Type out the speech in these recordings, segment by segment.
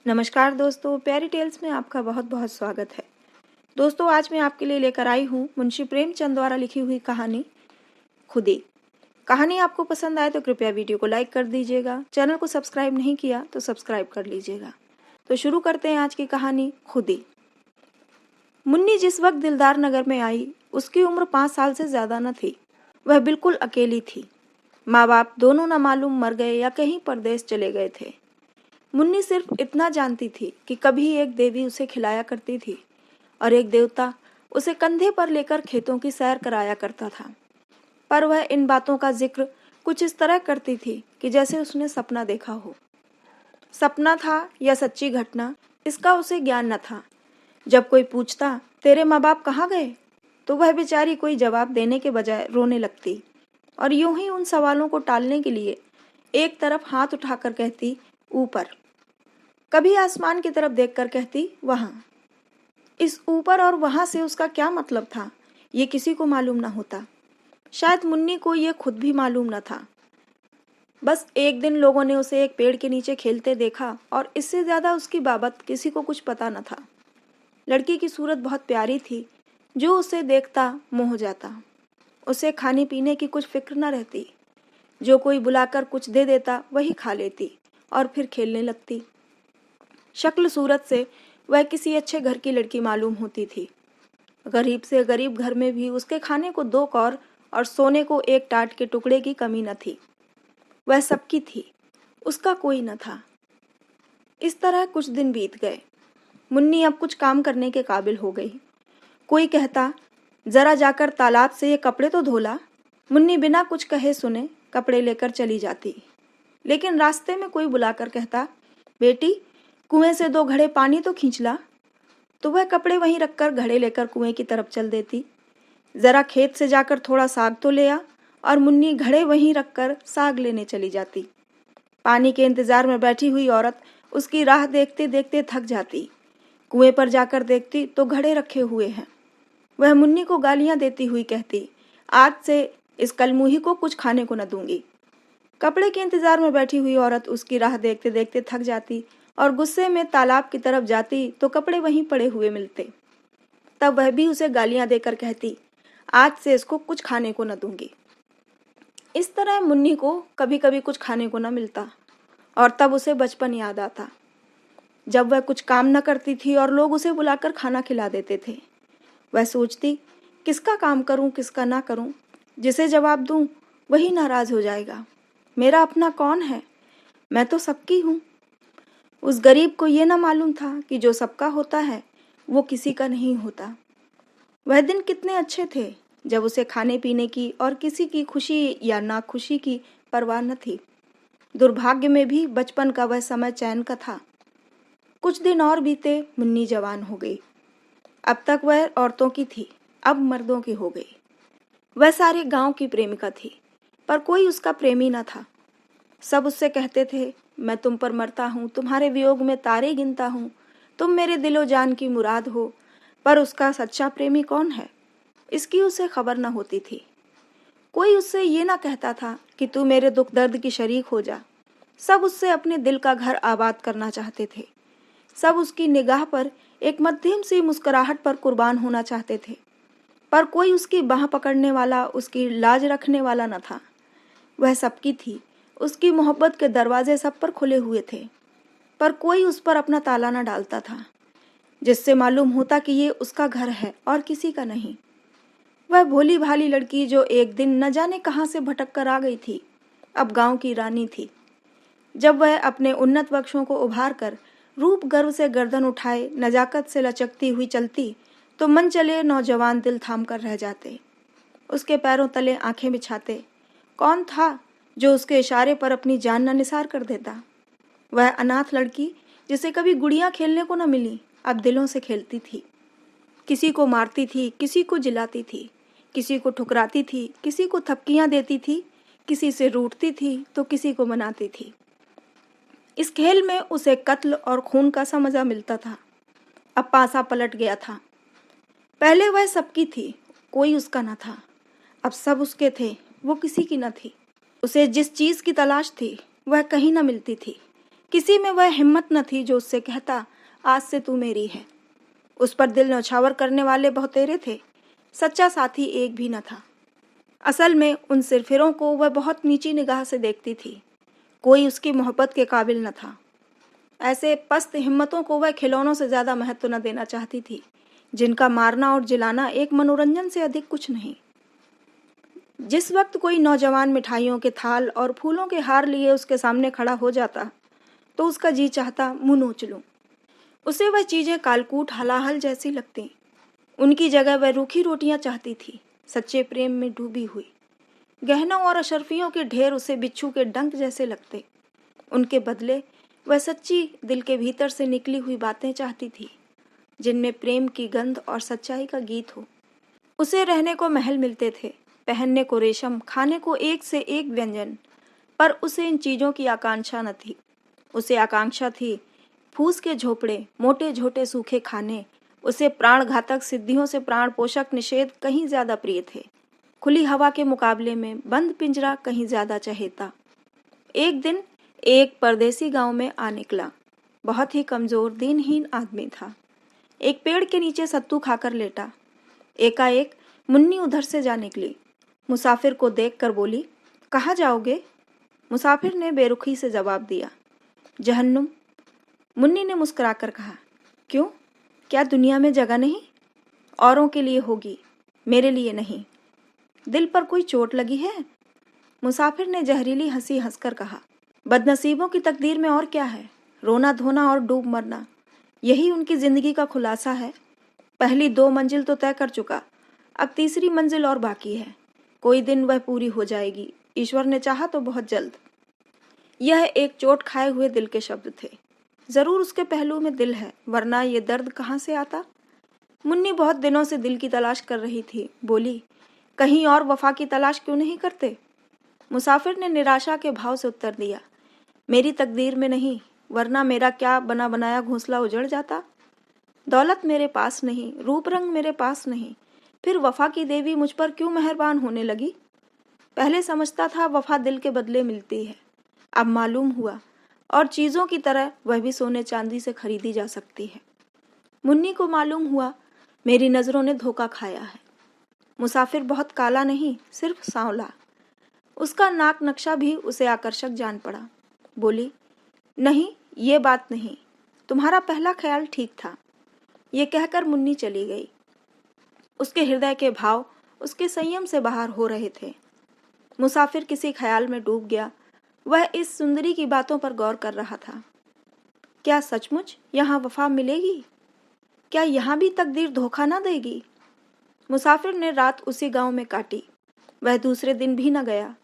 नमस्कार दोस्तों, प्यारी टेल्स में आपका बहुत बहुत स्वागत है। दोस्तों, आज मैं आपके लिए लेकर आई हूँ मुंशी प्रेमचंद द्वारा लिखी हुई कहानी खुदी। कहानी आपको पसंद आए तो कृपया वीडियो को लाइक कर दीजिएगा। चैनल को सब्सक्राइब नहीं किया तो सब्सक्राइब कर लीजिएगा। तो शुरू करते हैं आज की कहानी खुदी। मुन्नी जिस वक्त दिलदार नगर में आई उसकी उम्र 5 साल से ज्यादा न थी। वह बिल्कुल अकेली थी। माँ बाप दोनों न मालूम मर गए या कहीं परदेश चले गए थे। मुन्नी सिर्फ इतना जानती थी कि कभी एक देवी उसे खिलाया करती थी और एक देवता उसे कंधे पर लेकर खेतों की सैर कराया करता था। पर वह इन बातों का जिक्र कुछ इस तरह करती थी कि जैसे उसने सपना देखा हो। सपना था या सच्ची घटना, इसका उसे ज्ञान न था। जब कोई पूछता, तेरे माँ बाप कहाँ गए, तो वह बेचारी कोई जवाब देने के बजाय रोने लगती और यूं ही उन सवालों को टालने के लिए एक तरफ हाथ उठाकर कहती, ऊपर। कभी आसमान की तरफ देखकर कहती, वहां। इस ऊपर और वहां से उसका क्या मतलब था, ये किसी को मालूम ना होता। शायद मुन्नी को ये खुद भी मालूम न था। बस एक दिन लोगों ने उसे एक पेड़ के नीचे खेलते देखा और इससे ज्यादा उसकी बाबत किसी को कुछ पता न था। लड़की की सूरत बहुत प्यारी थी। जो उसे देखता मोह जाता। उसे खाने पीने की कुछ फिक्र न रहती। जो कोई बुलाकर कुछ दे देता वही खा लेती और फिर खेलने लगती। शक्ल सूरत से वह किसी अच्छे घर की लड़की मालूम होती थी। गरीब से गरीब घर में भी उसके खाने को 2 कौर और सोने को 1 टाट के टुकड़े की कमी न थी। वह सबकी थी, उसका कोई न था। इस तरह कुछ दिन बीत गए। मुन्नी अब कुछ काम करने के काबिल हो गई। कोई कहता, जरा जाकर तालाब से ये कपड़े तो धोला। मुन्नी बिना कुछ कहे सुने कपड़े लेकर चली जाती। लेकिन रास्ते में कोई बुलाकर कहता, बेटी कुएं से 2 घड़े पानी तो खींच ला। तो वह कपड़े वहीं रखकर घड़े लेकर कुएं की तरफ चल देती। जरा खेत से जाकर थोड़ा साग तो ले आ, और मुन्नी घड़े वहीं रखकर साग लेने चली जाती। पानी के इंतजार में बैठी हुई औरत उसकी राह देखते देखते थक जाती। कुएं पर जाकर देखती तो घड़े रखे हुए हैं। वह मुन्नी को गालियां देती हुई कहती, आज से इस कलमुही को कुछ खाने को न दूंगी। कपड़े के इंतजार में बैठी हुई औरत उसकी राह देखते देखते थक जाती और गुस्से में तालाब की तरफ जाती तो कपड़े वहीं पड़े हुए मिलते। तब वह भी उसे गालियां देकर कहती, आज से इसको कुछ खाने को न दूंगी। इस तरह मुन्नी को कभी कभी कुछ खाने को न मिलता और तब उसे बचपन याद आता, जब वह कुछ काम न करती थी और लोग उसे बुलाकर खाना खिला देते थे। वह सोचती, किसका काम करूं किसका ना करूं, जिसे जवाब दूं वही नाराज हो जाएगा। मेरा अपना कौन है, मैं तो सबकी हूं। उस गरीब को ये ना मालूम था कि जो सबका होता है वो किसी का नहीं होता। वह दिन कितने अच्छे थे जब उसे खाने पीने की और किसी की खुशी या नाखुशी की परवाह न थी। दुर्भाग्य में भी बचपन का वह समय चैन का था। कुछ दिन और बीते, मुन्नी जवान हो गई। अब तक वह औरतों की थी, अब मर्दों की हो गई। वह सारे गांव की प्रेमिका थी, पर कोई उसका प्रेमी न था। सब उससे कहते थे, मैं तुम पर मरता हूँ, तुम्हारे वियोग में तारे गिनता हूँ, तुम मेरे दिलो जान की मुराद हो। पर उसका सच्चा प्रेमी कौन है, इसकी उसे खबर न होती थी। कोई उससे ये ना कहता था कि तू मेरे दुख दर्द की शरीक हो जा। सब उससे अपने दिल का घर आबाद करना चाहते थे। सब उसकी निगाह पर एक मध्यम सी मुस्कुराहट पर कुर्बान होना चाहते थे। पर कोई उसकी बाह पकड़ने वाला, उसकी लाज रखने वाला न था। वह सबकी थी, उसकी मोहब्बत के दरवाजे सब पर खुले हुए थे, पर कोई उस पर अपना ताला न डालता था, जिससे मालूम होता कि ये उसका घर है और किसी का नहीं। वह भोली भाली लड़की जो एक दिन न जाने कहां से भटक कर आ गई थी, अब गांव की रानी थी। जब वह अपने उन्नत वक्षों को उभार कर रूप गर्व से गर्दन उठाए नजाकत से लचकती हुई चलती तो मन चले नौजवान दिल थाम कर रह जाते। उसके पैरों तले आंखें बिछाते। कौन था जो उसके इशारे पर अपनी जान न निसार कर देता। वह अनाथ लड़की जिसे कभी गुड़ियां खेलने को न मिली, अब दिलों से खेलती थी। किसी को मारती थी, किसी को जिलाती थी, किसी को ठुकराती थी, किसी को थपकियां देती थी, किसी से रूठती थी तो किसी को मनाती थी। इस खेल में उसे कत्ल और खून का सा मजा मिलता था। अब पासा पलट गया था। पहले वह सबकी थी, कोई उसका न था। अब सब उसके थे, वो किसी की न थी। उसे जिस चीज की तलाश थी वह कहीं न मिलती थी। किसी में वह हिम्मत न थी जो उससे कहता, आज से तू मेरी है। उस पर दिल न्यौछावर करने वाले बहुतेरे थे, सच्चा साथी एक भी न था। असल में उन सिरफिरों को वह बहुत नीची निगाह से देखती थी। कोई उसकी मोहब्बत के काबिल न था। ऐसे पस्त हिम्मतों को वह खिलौनों से ज्यादा महत्व न देना चाहती थी, जिनका मारना और जिलाना एक मनोरंजन से अधिक कुछ नहीं। जिस वक्त कोई नौजवान मिठाइयों के थाल और फूलों के हार लिए उसके सामने खड़ा हो जाता, तो उसका जी चाहता मुंह नोच लूं। उसे वह चीजें कालकूट हलाहल जैसी लगती। उनकी जगह वह रूखी रोटियां चाहती थी, सच्चे प्रेम में डूबी हुई। गहनों और अशर्फियों के ढेर उसे बिच्छू के डंक जैसे लगते। उनके बदले वह सच्ची दिल के भीतर से निकली हुई बातें चाहती थी, जिनमें प्रेम की गंध और सच्चाई का गीत हो। उसे रहने को महल मिलते थे, पहनने को रेशम, खाने को एक से एक व्यंजन, पर उसे इन चीजों की आकांक्षा न थी। उसे आकांक्षा थी फूस के झोपड़े, मोटे झोटे सूखे खाने। उसे प्राण घातक सिद्धियों से प्राण पोषक निषेध कहीं ज्यादा प्रिय थे। खुली हवा के मुकाबले में बंद पिंजरा कहीं ज्यादा चहेता। एक दिन एक परदेसी गांव में आ निकला। बहुत ही कमजोर दीनहीन आदमी था। एक पेड़ के नीचे सत्तू खाकर लेटा। एकाएक मुन्नी उधर से जा निकली। मुसाफिर को देखकर बोली, कहाँ जाओगे? मुसाफिर ने बेरुखी से जवाब दिया, जहन्नुम। मुन्नी ने मुस्कुराकर कहा, क्यों? क्या दुनिया में जगह नहीं? औरों के लिए होगी, मेरे लिए नहीं। दिल पर कोई चोट लगी है? मुसाफिर ने जहरीली हंसी हंसकर कहा, बदनसीबों की तकदीर में और क्या है? रोना धोना और डूब मरना, यही उनकी जिंदगी का खुलासा है। पहली 2 मंजिल तो तय कर चुका, अब तीसरी मंजिल और बाकी है। कोई दिन वह पूरी हो जाएगी, ईश्वर ने चाहा तो बहुत जल्द। यह एक चोट खाए हुए दिल के शब्द थे। जरूर उसके पहलू में दिल है, वरना ये दर्द कहाँ से आता? मुन्नी बहुत दिनों से दिल की तलाश कर रही थी। बोली, कहीं और वफा की तलाश क्यों नहीं करते? मुसाफिर ने निराशा के भाव से उत्तर दिया, मेरी तकदीर में नहीं, वरना मेरा क्या बना बनाया घोंसला उजड़ जाता। दौलत मेरे पास नहीं, रूप रंग मेरे पास नहीं, फिर वफा की देवी मुझ पर क्यों मेहरबान होने लगी? पहले समझता था वफा दिल के बदले मिलती है, अब मालूम हुआ और चीजों की तरह वह भी सोने चांदी से खरीदी जा सकती है। मुन्नी को मालूम हुआ मेरी नजरों ने धोखा खाया है। मुसाफिर बहुत काला नहीं, सिर्फ सांवला। उसका नाक नक्शा भी उसे आकर्षक जान पड़ा। बोली, नहीं, ये बात नहीं, तुम्हारा पहला ख्याल ठीक था। ये कहकर मुन्नी चली गई। उसके हृदय के भाव उसके संयम से बाहर हो रहे थे। मुसाफिर किसी ख्याल में डूब गया। वह इस सुंदरी की बातों पर गौर कर रहा था। क्या सचमुच यहाँ वफा मिलेगी? क्या यहाँ भी तकदीर धोखा न देगी? मुसाफिर ने रात उसी गांव में काटी। वह दूसरे दिन भी न गया।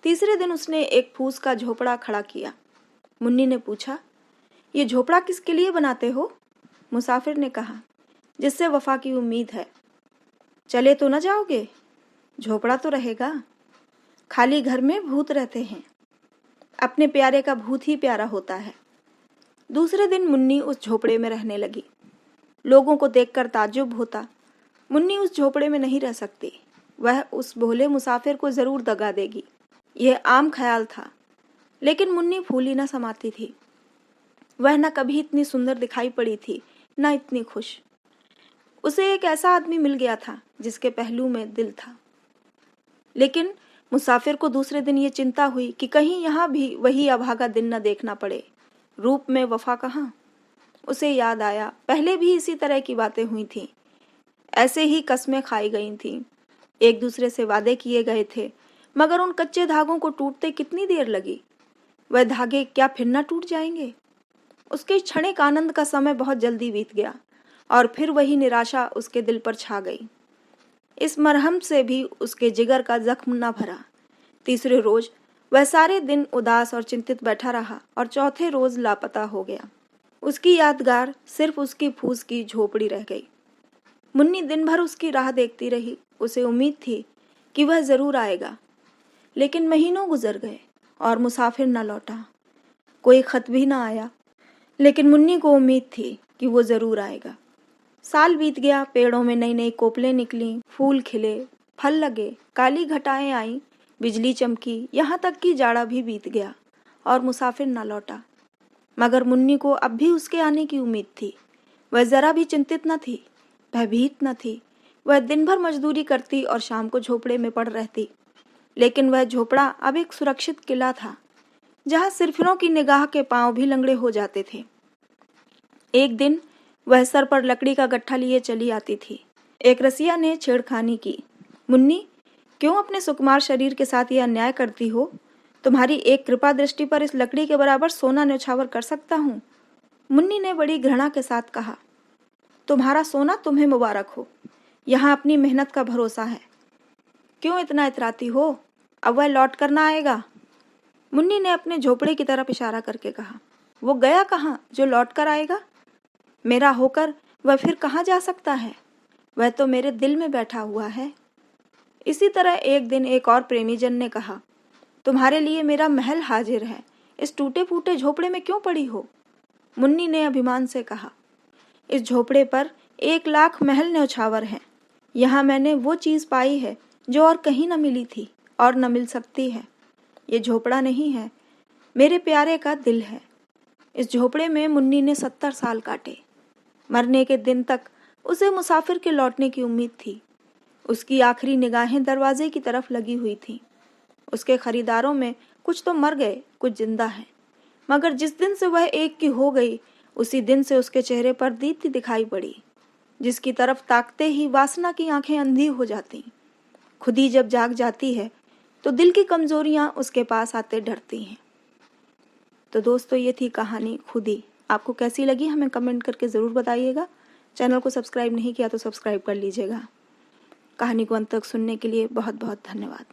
तीसरे दिन उसने एक फूस का झोपड़ा खड़ा किया। मुन्नी ने पूछा, ये झोपड़ा किसके लिए बनाते हो? मुसाफिर ने कहा, जिससे वफा की उम्मीद है। चले तो न जाओगे? झोपड़ा तो रहेगा। खाली घर में भूत रहते हैं, अपने प्यारे का भूत ही प्यारा होता है। दूसरे दिन मुन्नी उस झोपड़े में रहने लगी। लोगों को देखकर ताज्जुब होता। मुन्नी उस झोपड़े में नहीं रह सकती। वह उस भोले मुसाफिर को जरूर दगा देगी। यह आम ख्याल था, लेकिन मुन्नी फूली न समाती थी। वह न कभी इतनी सुंदर दिखाई पड़ी थी, न इतनी खुश। उसे एक ऐसा आदमी मिल गया था जिसके पहलू में दिल था। लेकिन मुसाफिर को दूसरे दिन ये चिंता हुई कि कहीं यहाँ भी वही अभागा दिन न देखना पड़े। रूप में वफा कहाँ? उसे याद आया, पहले भी इसी तरह की बातें हुई थीं। ऐसे ही कस्में खाई गई थीं। एक दूसरे से वादे किए गए थे, मगर उन कच्चे धागों को टूटते कितनी देर लगी? वह धागे क्या फिर न टूट जाएंगे? उसके क्षणिक आनंद का समय बहुत जल्दी बीत गया और फिर वही निराशा उसके दिल पर छा गई। इस मरहम से भी उसके जिगर का जख्म न भरा। तीसरे रोज वह सारे दिन उदास और चिंतित बैठा रहा और चौथे रोज लापता हो गया। उसकी यादगार सिर्फ उसकी फूस की झोपड़ी रह गई। मुन्नी दिन भर उसकी राह देखती रही। उसे उम्मीद थी कि वह जरूर आएगा, लेकिन महीनों गुजर गए और मुसाफिर न लौटा। कोई खत भी न आया, लेकिन मुन्नी को उम्मीद थी कि वो जरूर आएगा। साल बीत गया, पेड़ों में नई नई कोपलें निकली, फूल खिले, फल लगे, काली घटाएं आईं, बिजली चमकी, यहाँ तक कि जाड़ा भी बीत गया और मुसाफिर न लौटा। मगर मुन्नी को अब भी उसके आने की उम्मीद थी। वह जरा भी चिंतित न थी, भयभीत न थी। वह दिन भर मजदूरी करती और शाम को झोपड़े में पड़ रहती। लेकिन वह झोपड़ा अब एक सुरक्षित किला था, जहां सिरफिरों की निगाह के पांव भी लंगड़े हो जाते थे। एक दिन वह सर पर लकड़ी का गट्ठा लिए चली आती थी। एक रसिया ने छेड़खानी की। मुन्नी, क्यों अपने सुकुमार शरीर के साथ यह अन्याय करती हो? तुम्हारी एक कृपा दृष्टि पर इस लकड़ी के बराबर सोना न्यौछावर कर सकता हूँ। मुन्नी ने बड़ी घृणा के साथ कहा। तुम्हारा सोना तुम्हें मुबारक हो, यहाँ अपनी मेहनत का भरोसा है। क्यों इतना इतराती हो? अब वह लौट कर ना आएगा? मुन्नी ने अपने झोपड़े की तरफ इशारा करके कहा। वो गया कहाँ जो लौट कर आएगा? मेरा होकर वह फिर कहाँ जा सकता है? वह तो मेरे दिल में बैठा हुआ है। इसी तरह एक दिन एक और प्रेमीजन ने कहा, तुम्हारे लिए मेरा महल हाजिर है, इस टूटे फूटे झोपड़े में क्यों पड़ी हो? मुन्नी ने अभिमान से कहा, इस झोपड़े पर 1,00,000 महल न्यौछावर हैं। यहाँ मैंने वो चीज़ पाई है जो और कहीं न मिली थी और न मिल सकती है। ये झोपड़ा नहीं है, मेरे प्यारे का दिल है। इस झोपड़े में मुन्नी ने 70 साल काटे। मरने के दिन तक उसे मुसाफिर के लौटने की उम्मीद थी। उसकी आखिरी निगाहें दरवाजे की तरफ लगी हुई थीं। उसके खरीदारों में कुछ तो मर गए, कुछ जिंदा हैं। मगर जिस दिन से वह एक की हो गई, उसी दिन से उसके चेहरे पर दीप्ति दिखाई पड़ी, जिसकी तरफ ताकते ही वासना की आंखें अंधी हो जाती। खुदी जब जाग जाती है तो दिल की कमजोरियां उसके पास आते डरती हैं। तो दोस्तों, ये थी कहानी खुदी। आपको कैसी लगी हमें कमेंट करके ज़रूर बताइएगा। चैनल को सब्सक्राइब नहीं किया तो सब्सक्राइब कर लीजिएगा। कहानी को अंत तक सुनने के लिए बहुत बहुत धन्यवाद।